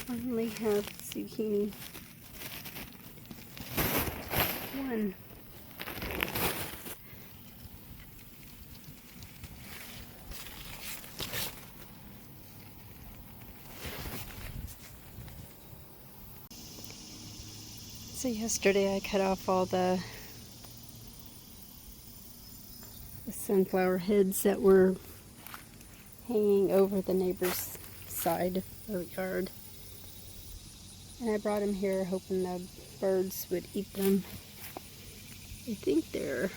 Finally have zucchini. One. So yesterday I cut off all the sunflower heads that were hanging over the neighbor's side of the yard. And I brought them here hoping the birds would eat them. I think they're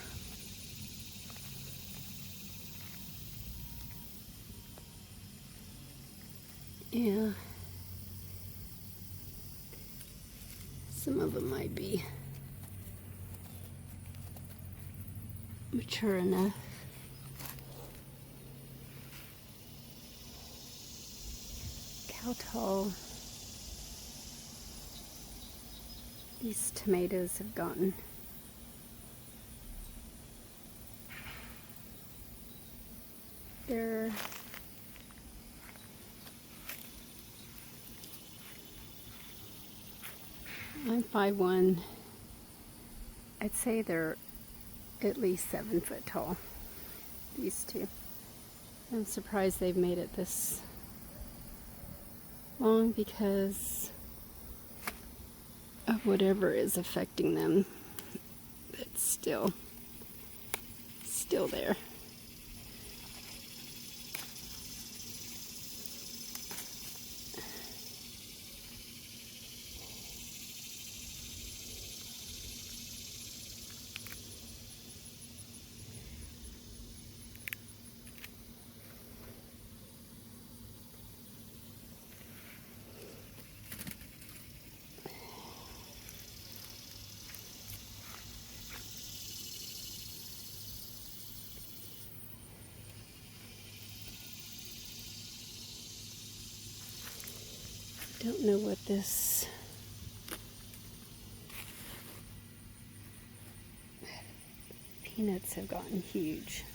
some of them might be mature enough. How tall these tomatoes have gotten. I'm 5'1". I'd say they're at least 7 foot tall, these two. I'm surprised they've made it this long because of whatever is affecting them. It's still there. Don't know what this peanuts have gotten huge.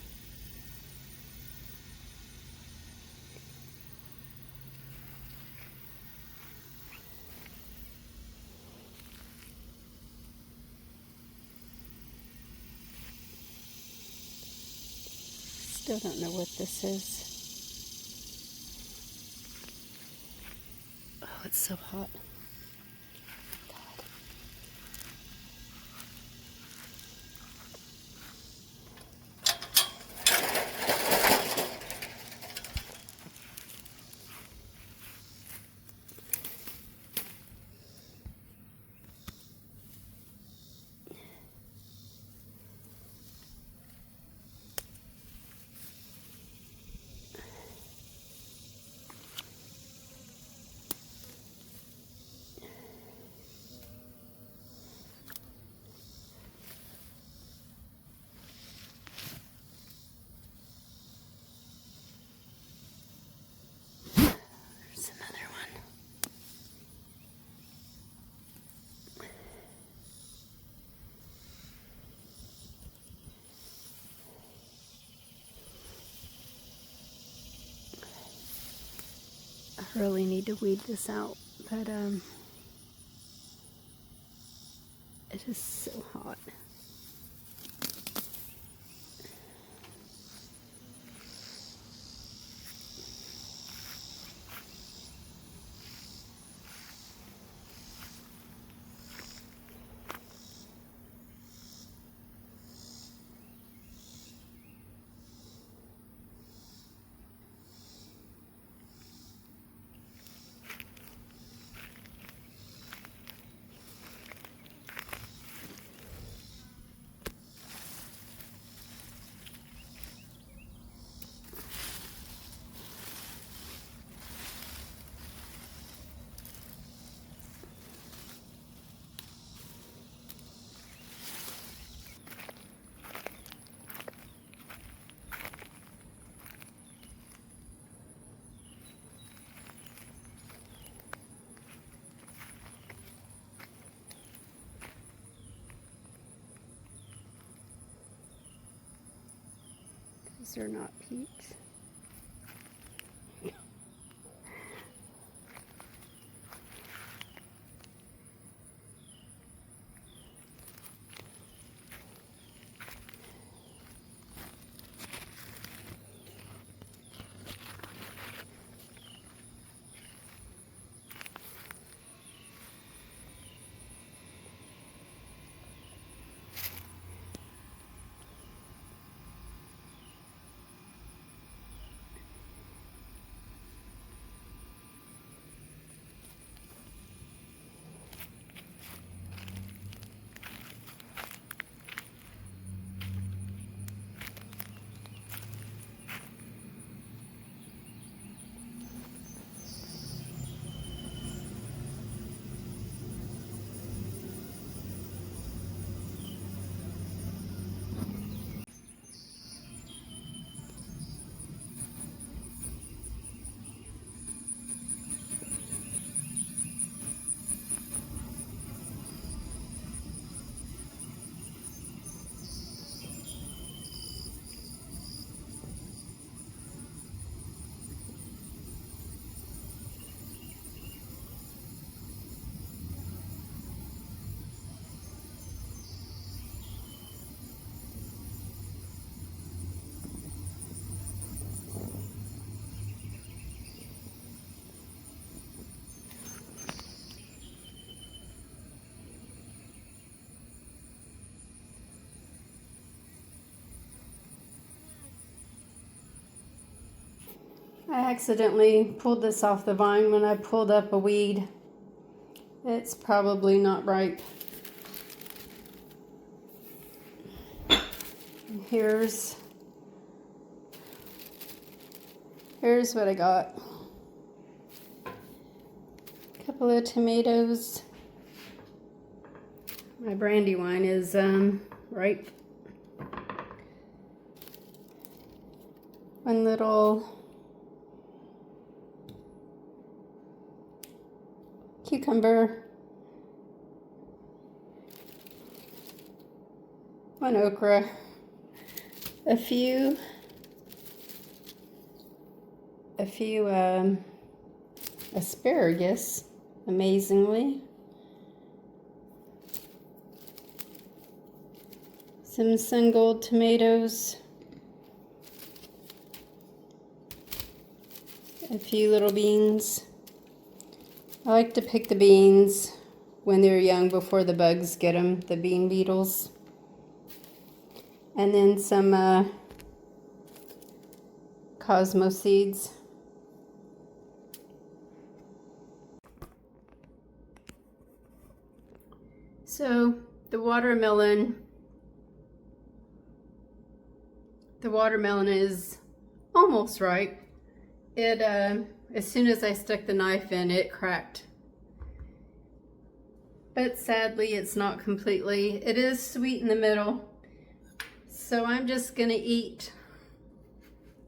Still don't know what this is. Oh, it's so hot. There's another one. I really need to weed this out, but it is so hot. These are not peach. I accidentally pulled this off the vine when I pulled up a weed. It's probably not ripe. Here's what I got. A couple of tomatoes. My brandywine is ripe. One little cucumber. One okra. A few asparagus, amazingly. Some sun gold tomatoes. A few little beans. I like to pick the beans when they're young before the bugs get them, the bean beetles. And then some Cosmo seeds. So the watermelon is almost ripe. It as soon as I stuck the knife in, it cracked. But sadly, it's not completely. It is sweet in the middle. So I'm just gonna eat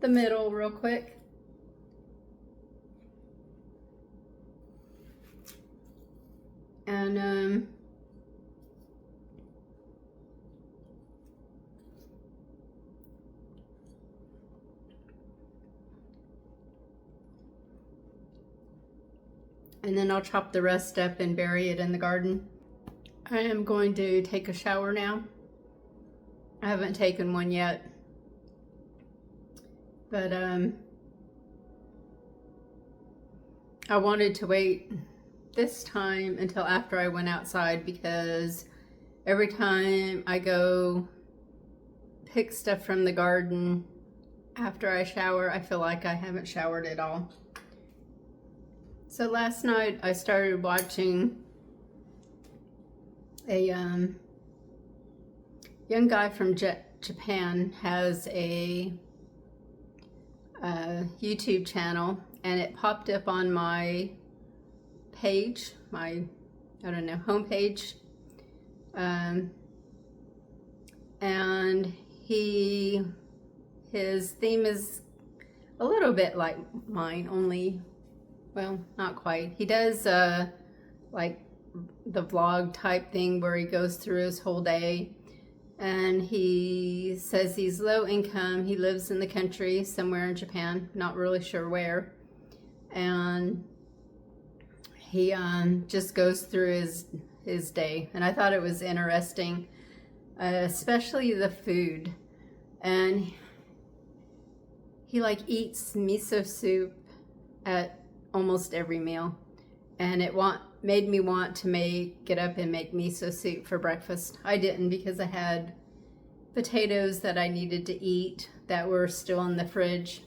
the middle real quick. And then I'll chop the rest up and bury it in the garden. I am going to take a shower now. I haven't taken one yet, but I wanted to wait this time until after I went outside, because every time I go pick stuff from the garden after I shower, I feel like I haven't showered at all. So last night I started watching a young guy from Japan has a YouTube channel, and it popped up on my page, my, I don't know, homepage. And his theme is a little bit like mine, only, well, not quite. He does like the vlog type thing where he goes through his whole day, and he says he's low income. He lives in the country somewhere in Japan, not really sure where, and he just goes through his day. And I thought it was interesting, especially the food. And he like eats miso soup at almost every meal, and it made me want to get up and make miso soup for breakfast. I didn't, because I had potatoes that I needed to eat that were still in the fridge.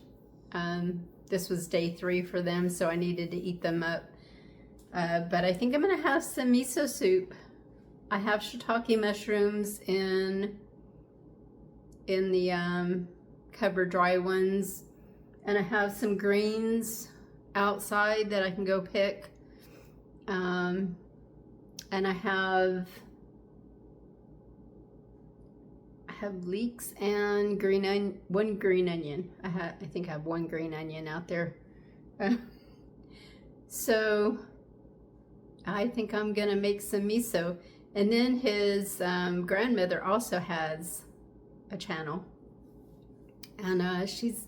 This was day 3 for them, so I needed to eat them up. But I think I'm gonna have some miso soup. I have shiitake mushrooms in the cover dry ones, and I have some greens outside that I can go pick. And I have leeks and one green onion. I think I have one green onion out there. So I think I'm gonna make some miso. And then his grandmother also has a channel, and she's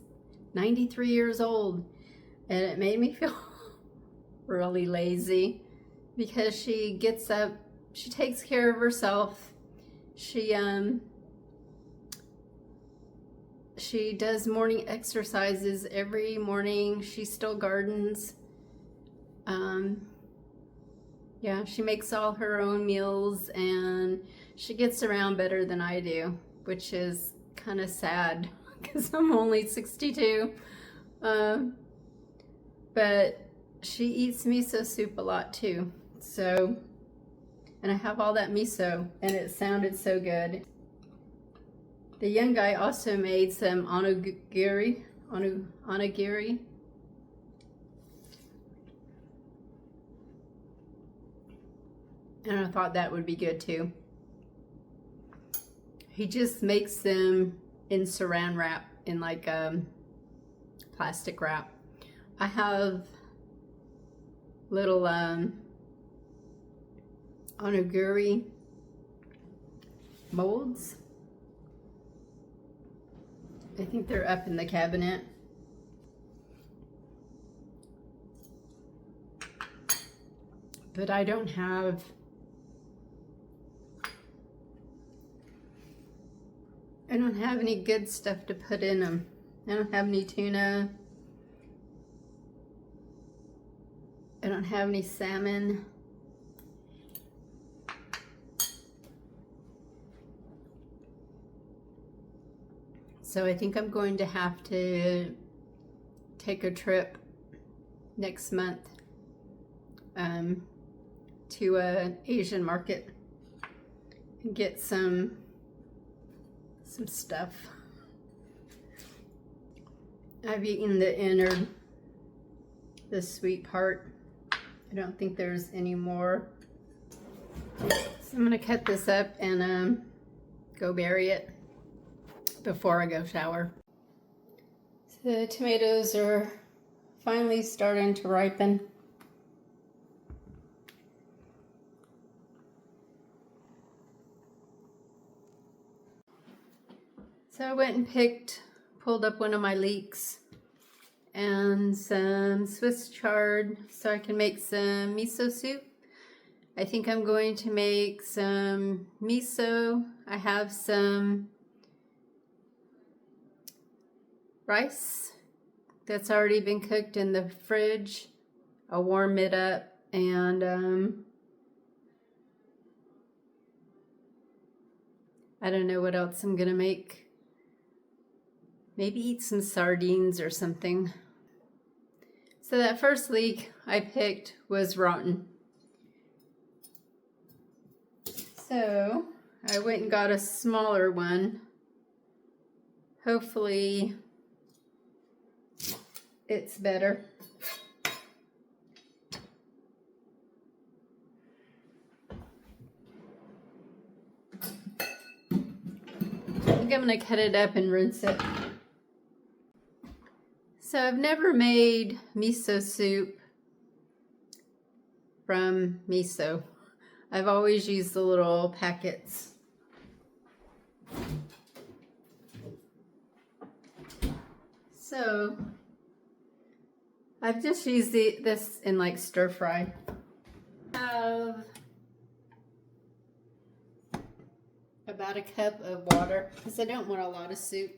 93 years old, and it made me feel really lazy, because she gets up, she takes care of herself, she does morning exercises every morning, she still gardens, yeah, she makes all her own meals, and she gets around better than I do, which is kind of sad, because I'm only 62. but she eats miso soup a lot too. So, and I have all that miso, and it sounded so good. The young guy also made some onigiri, and I thought that would be good too. He just makes them in saran wrap, in like plastic wrap. I have little onigiri molds. I think they're up in the cabinet. But I don't have any good stuff to put in them. I don't have any tuna. I don't have any salmon. So I think I'm going to have to take a trip next month to an Asian market and get some stuff. I've eaten the innard, the sweet part. I don't think there's any more. So I'm gonna cut this up and go bury it before I go shower. So the tomatoes are finally starting to ripen. So I went and pulled up one of my leeks and some Swiss chard so I can make some miso soup. I think I'm going to make some miso. I have some rice that's already been cooked in the fridge. I'll warm it up and I don't know what else I'm gonna make. Maybe eat some sardines or something. So that first leek I picked was rotten. So I went and got a smaller one. Hopefully it's better. I think I'm gonna cut it up and rinse it. So I've never made miso soup from miso. I've always used the little packets. So I've just used this in like stir fry. I have about a cup of water because I don't want a lot of soup.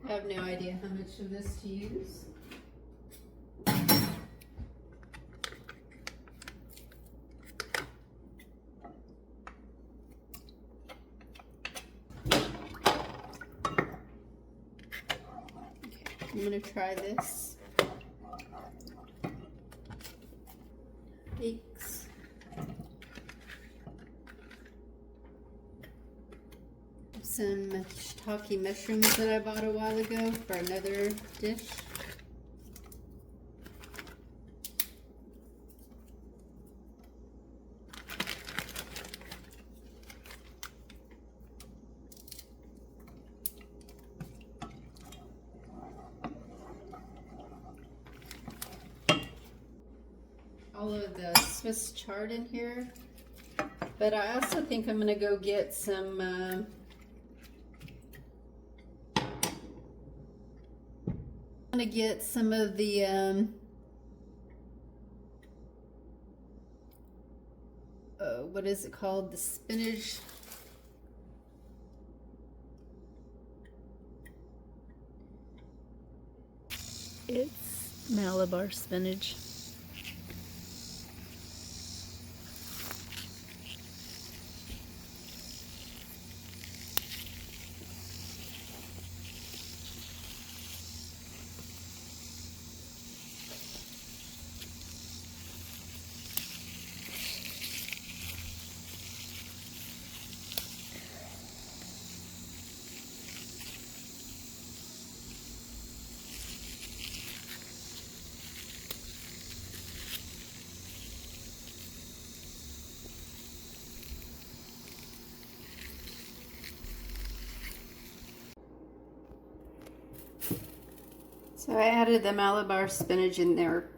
I have no idea how much of this to use. I'm gonna try this. Leeks. Some shiitake mushrooms that I bought a while ago for another dish. All of the Swiss chard in here, but I also think I'm gonna go get some of the what is it called? The spinach. It's Malabar spinach. So I added the Malabar spinach in there.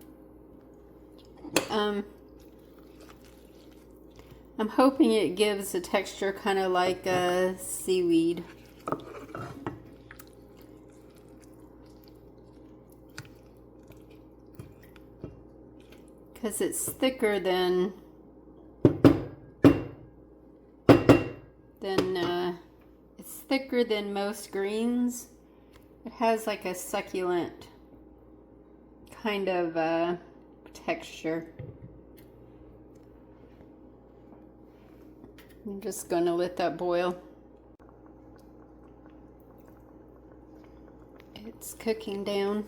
I'm hoping it gives a texture kind of like a seaweed. Because it's thicker than most greens. It has like a succulent kind of texture. I'm just going to let that boil. It's cooking down.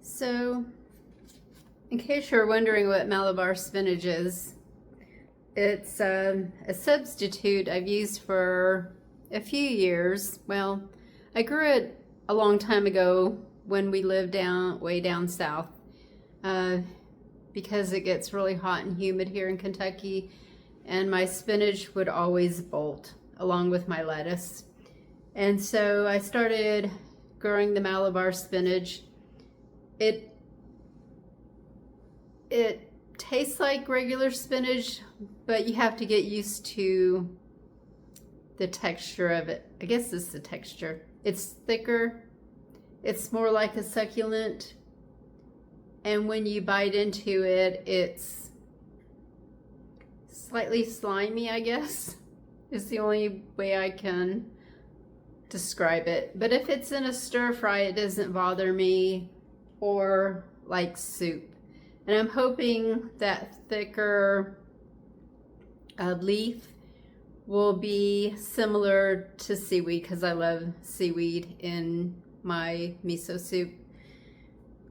So, in case you're wondering what Malabar spinach is, it's a substitute I've used for a few years. Well, I grew it a long time ago when we lived way down south, because it gets really hot and humid here in Kentucky, and my spinach would always bolt along with my lettuce. And so I started growing the Malabar spinach. It tastes like regular spinach, but you have to get used to the texture of it. I guess it's the texture. It's thicker. It's more like a succulent. And when you bite into it, it's slightly slimy, I guess, is the only way I can describe it. But if it's in a stir fry, it doesn't bother me, or like soup. And I'm hoping that thicker leaf will be similar to seaweed, because I love seaweed in my miso soup.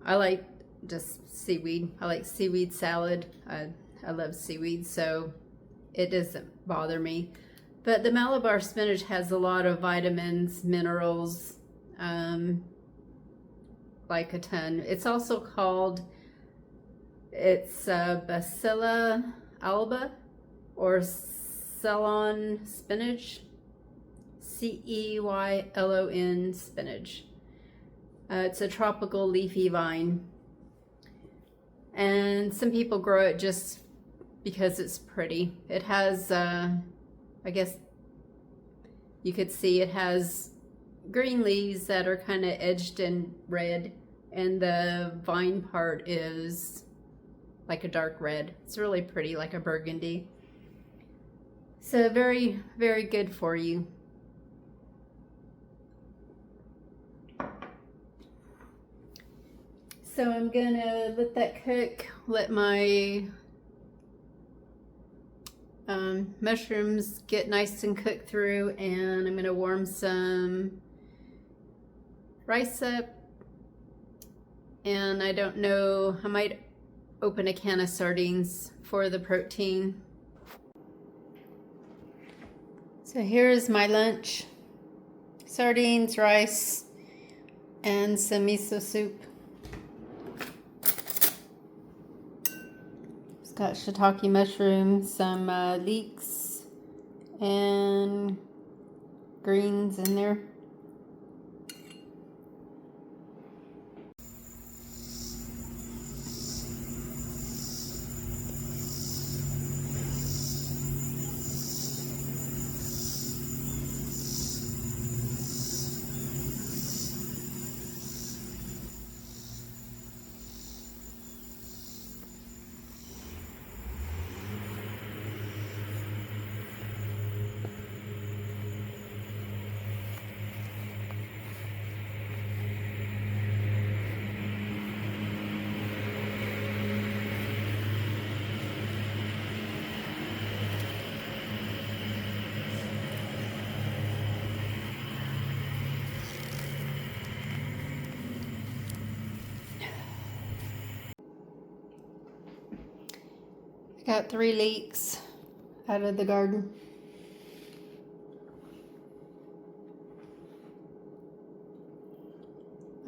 I like just seaweed. I like seaweed salad. I love seaweed, so it doesn't bother me. But the Malabar spinach has a lot of vitamins, minerals, like a ton. It's also called, it's Bacilla alba, or Ceylon spinach, Ceylon spinach. It's a tropical leafy vine, and some people grow it just because it's pretty. It has, I guess you could see it has green leaves that are kind of edged in red, and the vine part is like a dark red. It's really pretty, like a burgundy. So very, very good for you. So I'm gonna let that cook, let my mushrooms get nice and cooked through, and I'm gonna warm some rice up, and I don't know, I might open a can of sardines for the protein. So here's my lunch: sardines, rice, and some miso soup. It's got shiitake mushrooms, some leeks, and greens in there. I got 3 leeks out of the garden.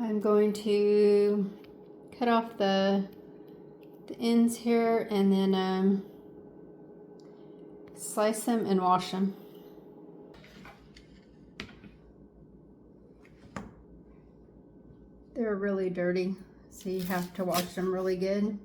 I'm going to cut off the ends here and then slice them and wash them. They're really dirty, so you have to wash them really good.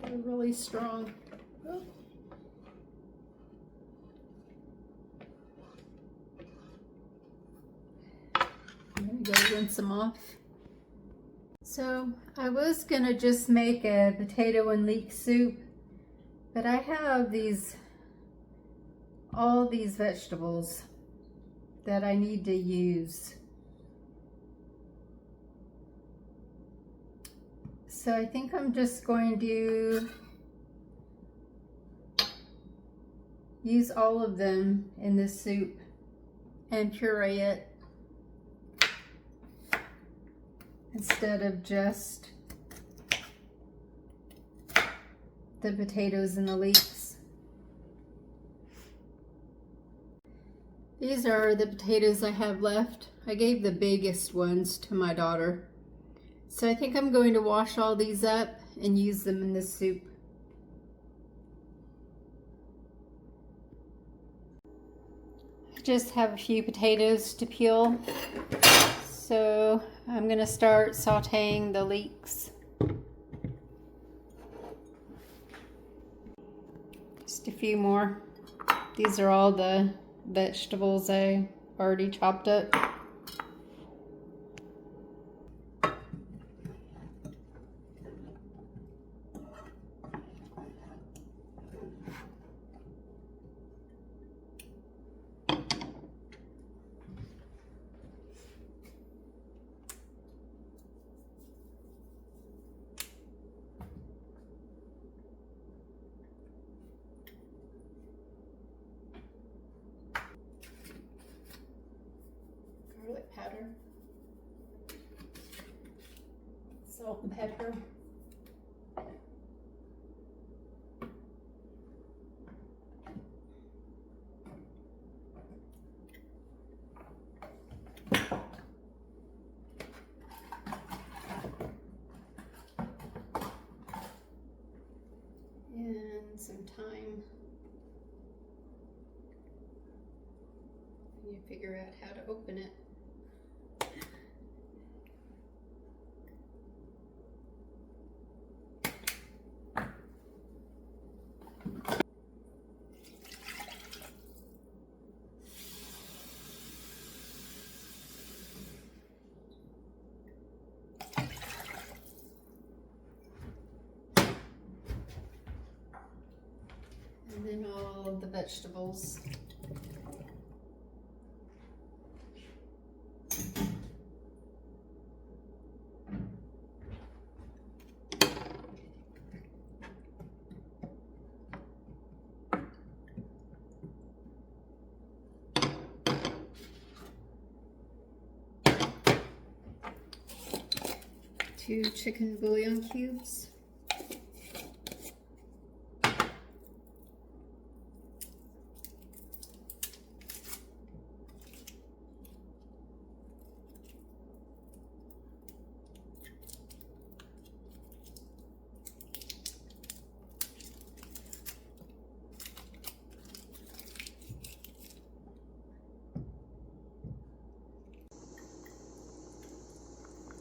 They're really strong. Oh. I'm gonna go rinse them off. So I was gonna just make a potato and leek soup, but I have all these vegetables that I need to use. So I think I'm just going to use all of them in this soup and puree it instead of just the potatoes and the leeks. These are the potatoes I have left. I gave the biggest ones to my daughter. So I think I'm going to wash all these up and use them in this soup. I just have a few potatoes to peel. So I'm going to start sauteing the leeks. Just a few more. These are all the vegetables I already chopped up. Garlic powder, salt and pepper, and some thyme. You figure out how to open it. And then all the vegetables. Two chicken bouillon cubes.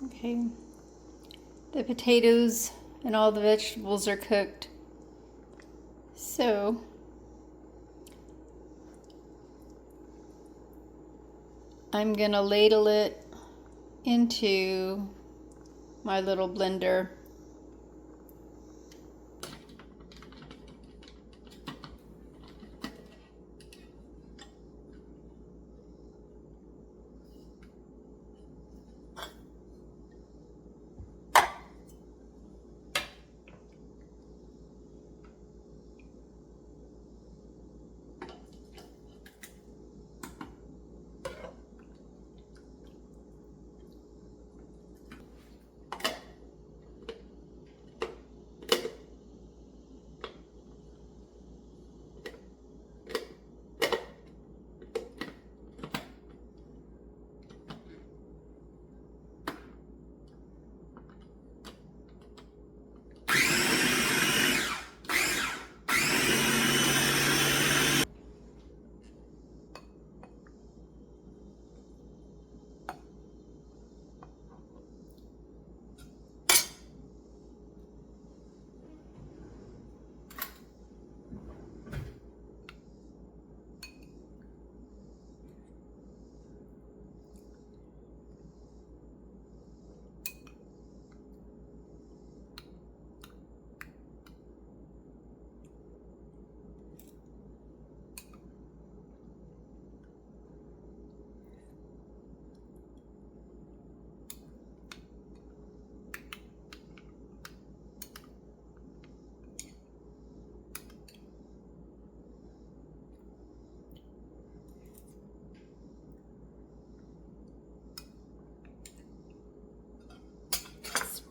Okay, the potatoes and all the vegetables are cooked. So I'm gonna ladle it into my little blender.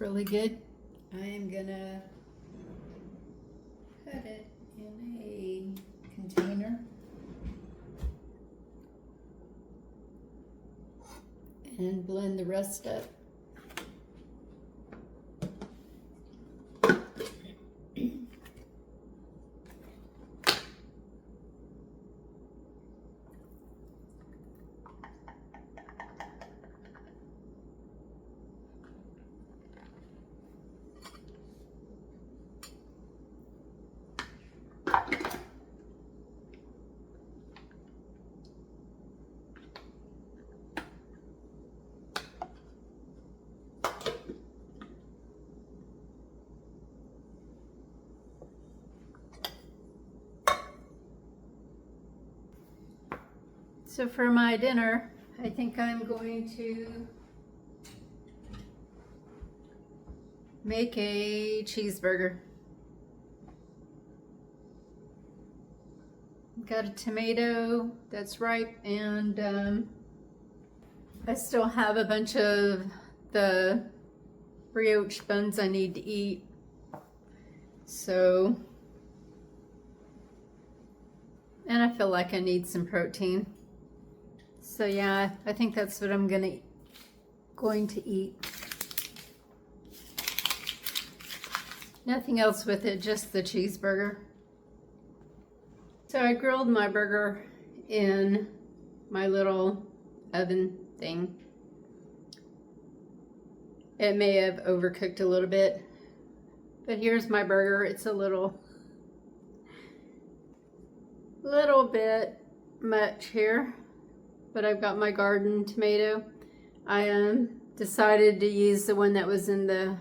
Really good. I am gonna put it in a container and blend the rest up. So for my dinner, I think I'm going to make a cheeseburger. Got a tomato that's ripe, and I still have a bunch of the brioche buns I need to eat. So, and I feel like I need some protein. So yeah, I think that's what I'm going to eat. Nothing else with it, just the cheeseburger. So I grilled my burger in my little oven thing. It may have overcooked a little bit, but here's my burger. It's a little bit much here, but I've got my garden tomato. I decided to use the one that was in the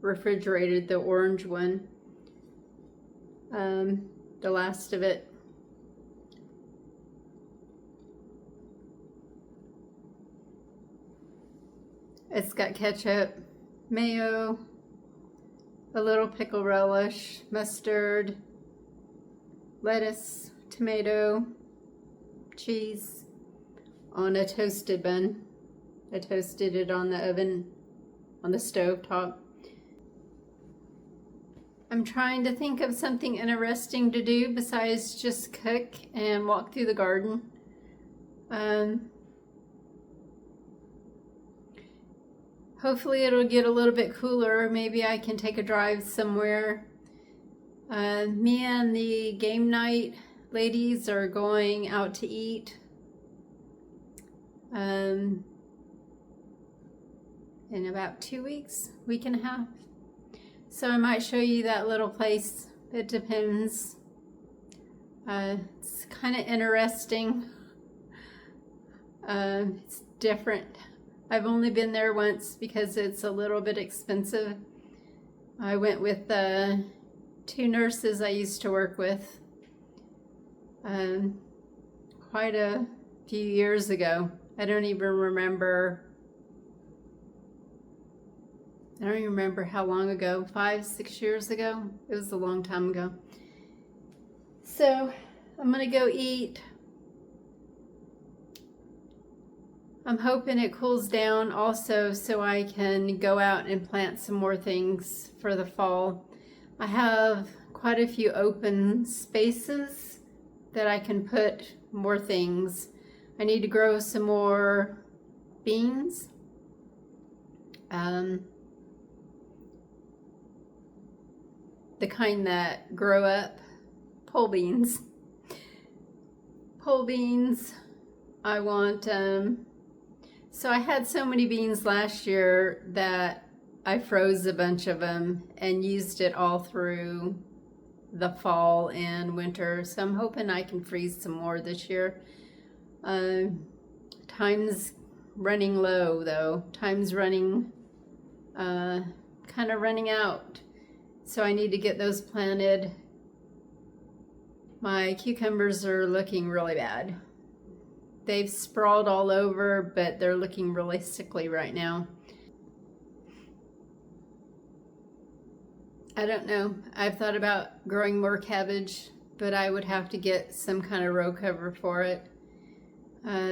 refrigerator, the orange one, the last of it. It's got ketchup, mayo, a little pickle relish, mustard, lettuce, tomato, cheese on a toasted bun. I toasted it on the oven, on the stove top. I'm trying to think of something interesting to do besides just cook and walk through the garden. Hopefully it'll get a little bit cooler. Maybe I can take a drive somewhere. Me and the game night ladies are going out to eat in about 2 weeks, week and a half. So I might show you that little place. It depends. It's kind of interesting. It's different. I've only been there once because it's a little bit expensive. I went with the 2 nurses I used to work with quite a few years ago. I don't even remember how long ago, 5, 6 years ago. It was a long time ago. So I'm gonna go eat. I'm hoping it cools down also so I can go out and plant some more things for the fall. I have quite a few open spaces that I can put more things. I need to grow some more beans. The kind that grow up, pole beans. Pole beans. I want, so I had so many beans last year that I froze a bunch of them and used it all through the fall and winter. So I'm hoping I can freeze some more this year. Time's running low though. Time's running, kind of running out. So I need to get those planted. My cucumbers are looking really bad. They've sprawled all over, but they're looking really sickly right now. I don't know. I've thought about growing more cabbage, but I would have to get some kind of row cover for it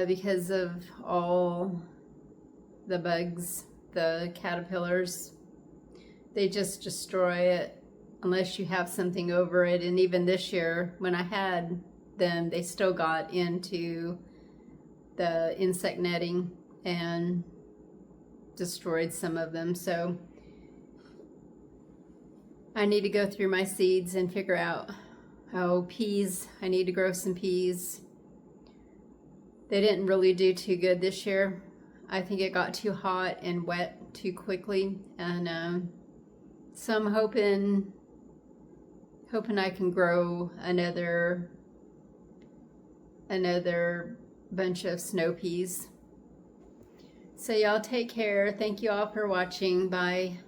because of all the bugs, the caterpillars. They just destroy it unless you have something over it. And even this year, when I had them, they still got into the insect netting and destroyed some of them. So I need to go through my seeds and figure out, peas. I need to grow some peas. They didn't really do too good this year. I think it got too hot and wet too quickly, and so I'm hoping I can grow another bunch of snow peas. So y'all take care. Thank you all for watching. Bye.